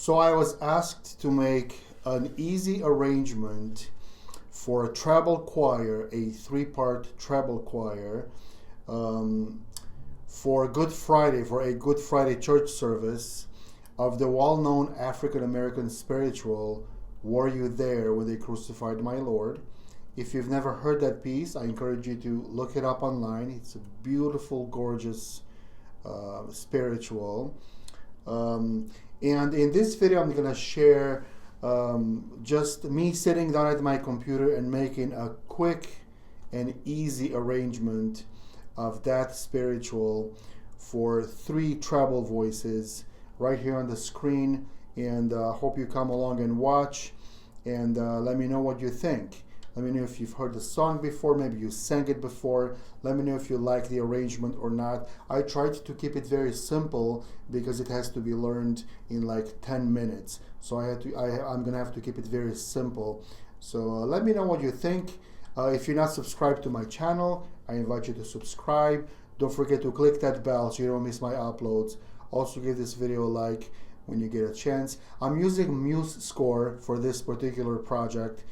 So I was asked to make an easy arrangement for a treble choir, a three-part treble choir, for Good Friday, for a Good Friday church service of the well-known African-American spiritual, "Were You There When They Crucified My Lord?" If you've never heard that piece, I encourage you to look it up online. It's a beautiful, gorgeous spiritual. And in this video, I'm going to share just me sitting down at my computer and making a quick and easy arrangement of that spiritual for 3 treble voices right here on the screen. And hope you come along and watch and let me know what you think. Let me know if you've heard the song before, maybe you sang it before. Let me know if you like the arrangement or not. I tried to keep it very simple because it has to be learned in like 10 minutes. So I'm gonna have to keep it very simple. So let me know what you think. If you're not subscribed to my channel, I invite you to subscribe. Don't forget to click that bell so you don't miss my uploads. Also give this video a like when you get a chance. I'm using MuseScore for this particular project.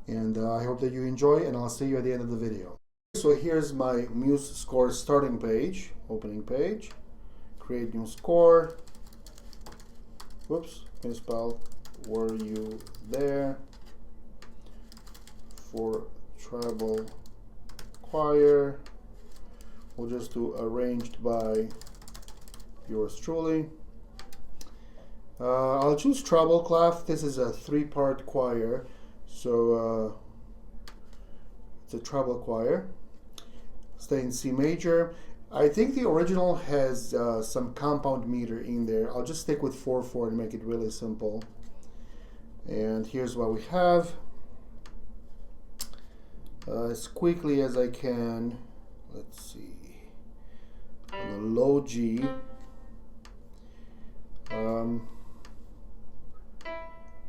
And I hope that you enjoy, and I'll see you at the end of the video. So here's my MuseScore starting page, opening page. Create new score. Whoops, misspelled. "Were You There?" For treble choir. We'll just do arranged by yours truly. I'll choose treble clef. This is a 3-part choir. So it's a treble choir. Stay in C major. I think the original has some compound meter in there. I'll just stick with 4/4 and make it really simple. And here's what we have. As quickly as I can. Let's see. On the low G.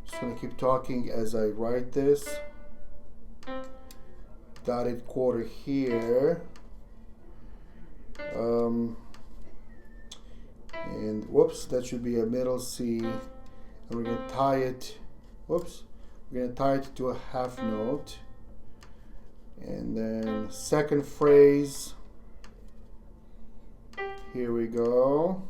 Just going to keep talking as I write this. Dotted quarter here. And whoops, that should be a middle C. And we're going to tie it, whoops, we're going to tie it to a half note. And then second phrase. Here we go.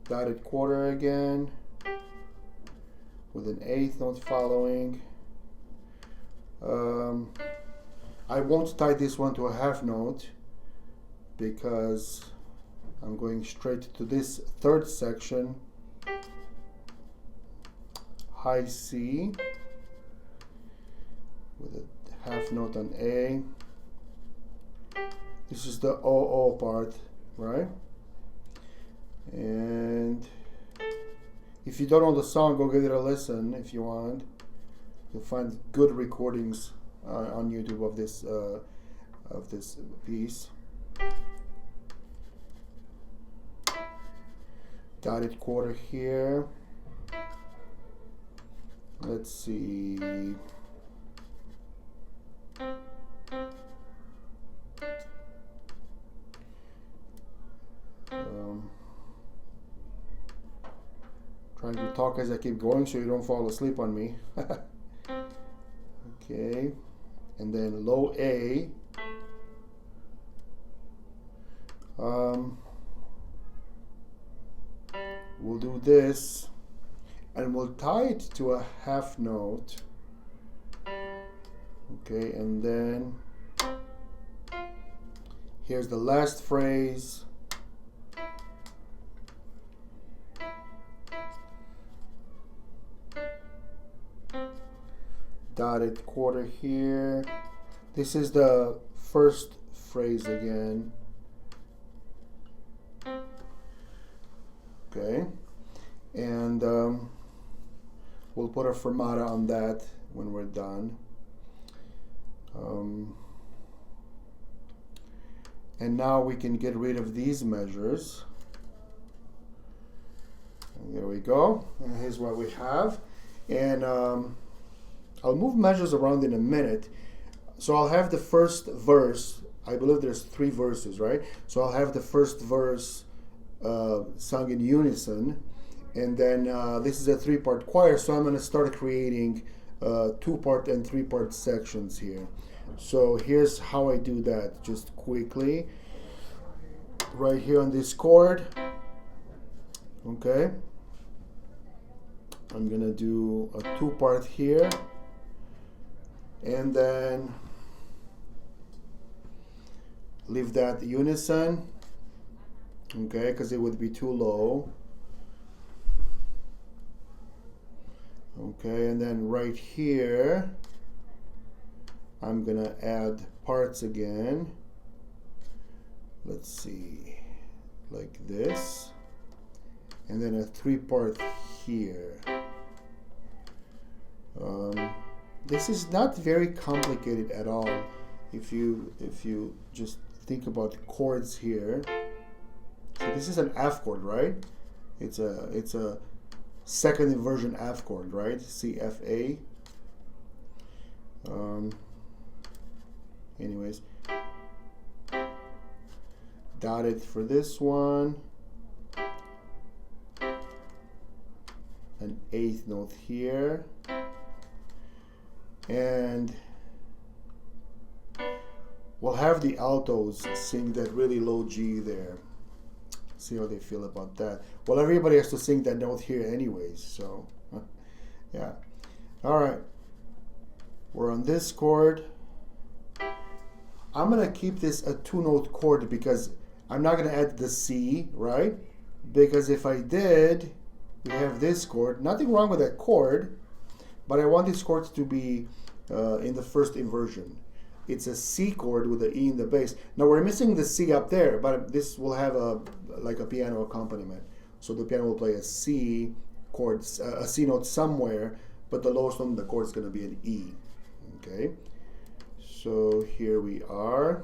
Dotted quarter again with an 8th note following. I won't tie this one to a half note because I'm going straight to this 3rd section. High C with a half note on A. This is the OO part, right? And if you don't know the song, go give it a listen if you want. You'll find good recordings on YouTube of this piece. Dotted quarter here. Let's see. Trying to talk as I keep going so you don't fall asleep on me. Okay, and then low A. We'll do this, and we'll tie it to a half note. Okay, and then here's the last phrase. Dotted quarter here. This is the first phrase again. Okay, and we'll put a fermata on that when we're done. And now we can get rid of these measures. And there we go. And here's what we have. And I'll move measures around in a minute. So I'll have the first verse I believe there's 3 verses, right? So I'll have the first verse sung in unison, and then this is a 3-part choir, so I'm going to start creating 2-part and 3-part sections here. So here's how I do that, just quickly. Right here on this chord, okay, I'm gonna do a 2-part here, and then leave that unison, okay, because it would be too low. Okay, and then right here I'm gonna add parts again. Let's see, like this, and then a 3-part here. This is not very complicated at all if you just think about the chords here. So this is an F chord, right? It's a second inversion F chord, right? C F A. Anyways, dotted for this one, an 8th note here, and we'll have the altos sing that really low G there. See how they feel about that. Well, everybody has to sing that note here anyways, so yeah. All right, we're on this chord. I'm gonna keep this a 2-note chord because I'm not gonna add the C, right? Because if I did, we have this chord. Nothing wrong with that chord, but I want this chord to be in the first inversion. It's a C chord with the E in the bass. Now we're missing the C up there, but this will have like a piano accompaniment. So the piano will play a C chord, a C note somewhere, but the lowest note in the chord is gonna be an E, okay? So here we are.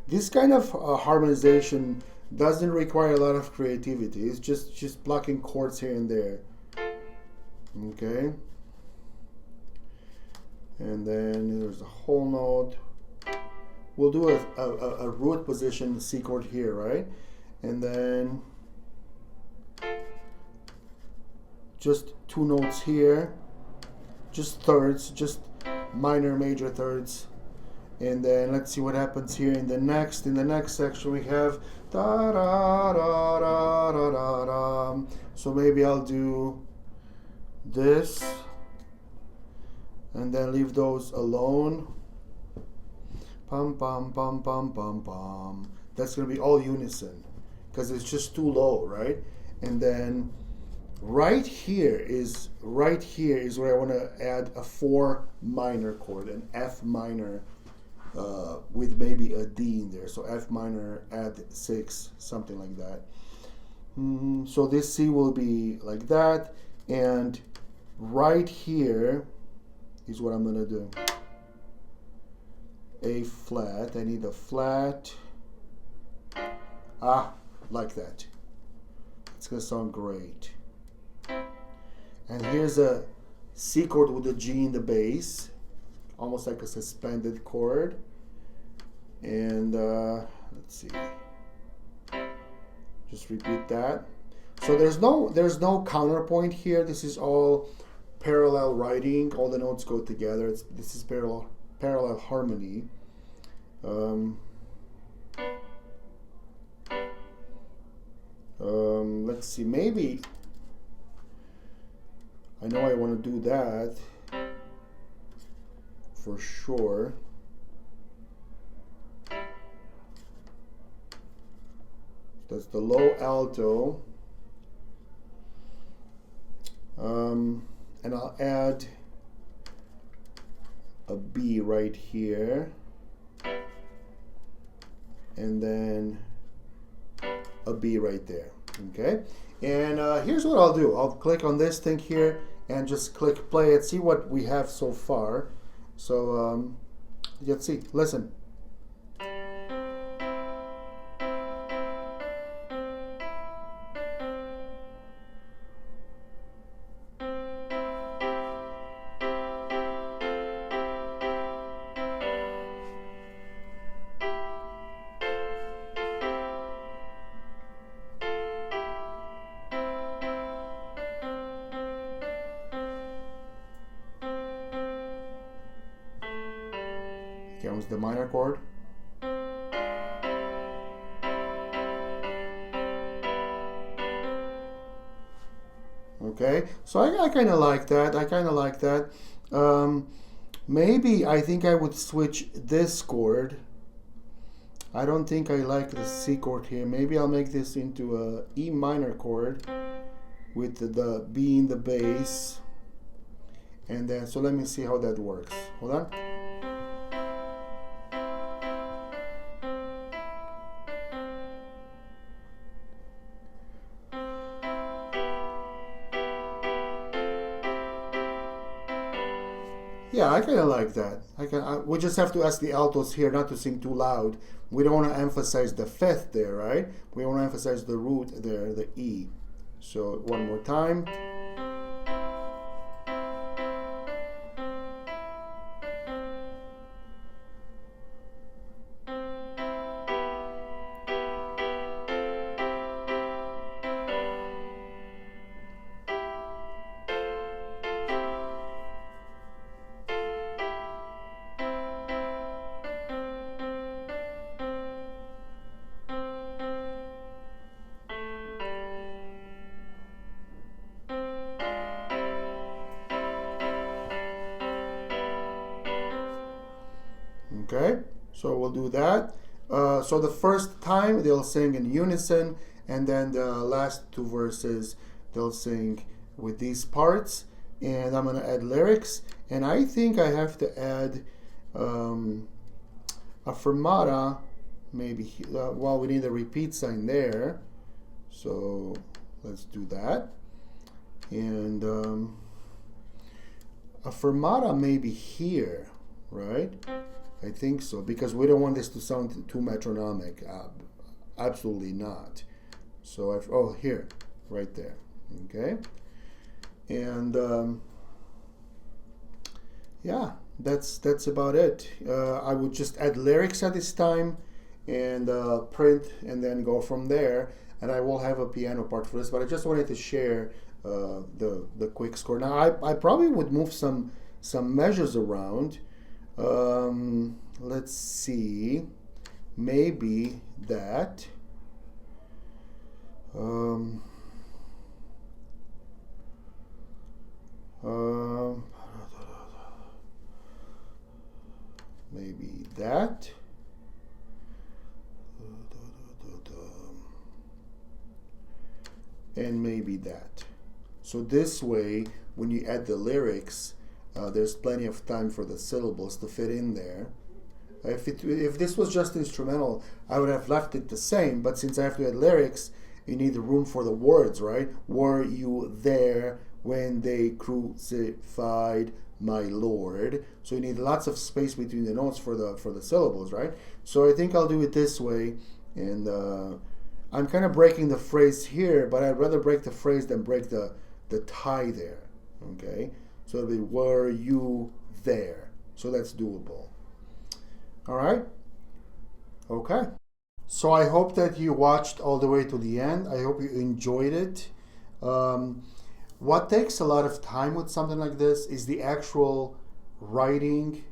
This kind of harmonization doesn't require a lot of creativity. It's just plucking chords here and there. Okay. And then there's a whole note. We'll do a root position C chord here, right? And then just 2 notes here. Just thirds, just minor, major thirds. And then let's see what happens here in the next section. We have da da da da da da da. So maybe I'll do this and then leave those alone. Pum pum pum pum pum pum. That's gonna be all unison because it's just too low, right? And then right here is where I want to add a 4 minor chord, an F minor with maybe a D in there. So F minor, add 6, something like that. So this C will be like that, and right here is what I'm gonna do. A flat. I need a flat. Like that. It's gonna sound great. And here's a C chord with a G in the bass, almost like a suspended chord. And let's see, just repeat that. So there's no counterpoint here. This is all parallel writing. All the notes go together. This is parallel harmony. Let's see, maybe I know I want to do that for sure. That's the low alto. And I'll add a B right here. And then a B right there, okay? And here's what I'll do. I'll click on this thing here and just click play and see what we have so far. So let's see, listen. becomes the minor chord. Okay, so I kind of like that. I kind of like that. Maybe I think I would switch this chord. I don't think I like the C chord here. Maybe I'll make this into a E minor chord with the B in the bass. And then, so let me see how that works. Hold on. Yeah, I kind of like that. We just have to ask the altos here not to sing too loud. We don't want to emphasize the fifth there, right? We want to emphasize the root there, the E. So one more time. Okay, so we'll do that. So the first time they'll sing in unison, and then the last two verses they'll sing with these parts. And I'm going to add lyrics, and I think I have to add a fermata, maybe. Well, we need a repeat sign there, so let's do that. And a fermata maybe here, right? I think so, because we don't want this to sound too metronomic. Absolutely not. So oh, here, right there. Okay, and yeah, that's about it. I would just add lyrics at this time and print, and then go from there. And I will have a piano part for this, but I just wanted to share the quick score. Now I probably would move some measures around. Let's see, maybe that. Maybe that. And maybe that. So this way, when you add the lyrics, there's plenty of time for the syllables to fit in there. If this was just instrumental, I would have left it the same, but since I have to add lyrics, you need the room for the words, right? Were you there when they crucified my Lord? So you need lots of space between the notes for the syllables, right? So I think I'll do it this way, and I'm kind of breaking the phrase here, but I'd rather break the phrase than break the tie there, okay? So it'll be, were you there? So that's doable. All right? Okay. So I hope that you watched all the way to the end. I hope you enjoyed it. What takes a lot of time with something like this is the actual writing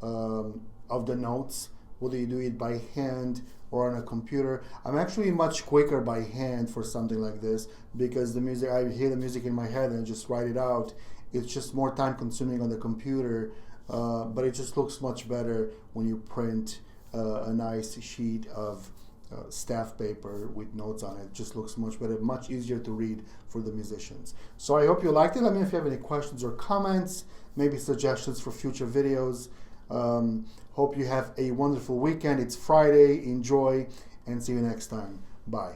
of the notes, whether you do it by hand or on a computer. I'm actually much quicker by hand for something like this, because the music, I hear the music in my head and just write it out. It's just more time consuming on the computer, but it just looks much better when you print a nice sheet of staff paper with notes on it. It just looks much better, much easier to read for the musicians. So I hope you liked it. Let me know if you have any questions or comments, maybe suggestions for future videos. Hope you have a wonderful weekend. It's Friday. Enjoy, and see you next time. Bye.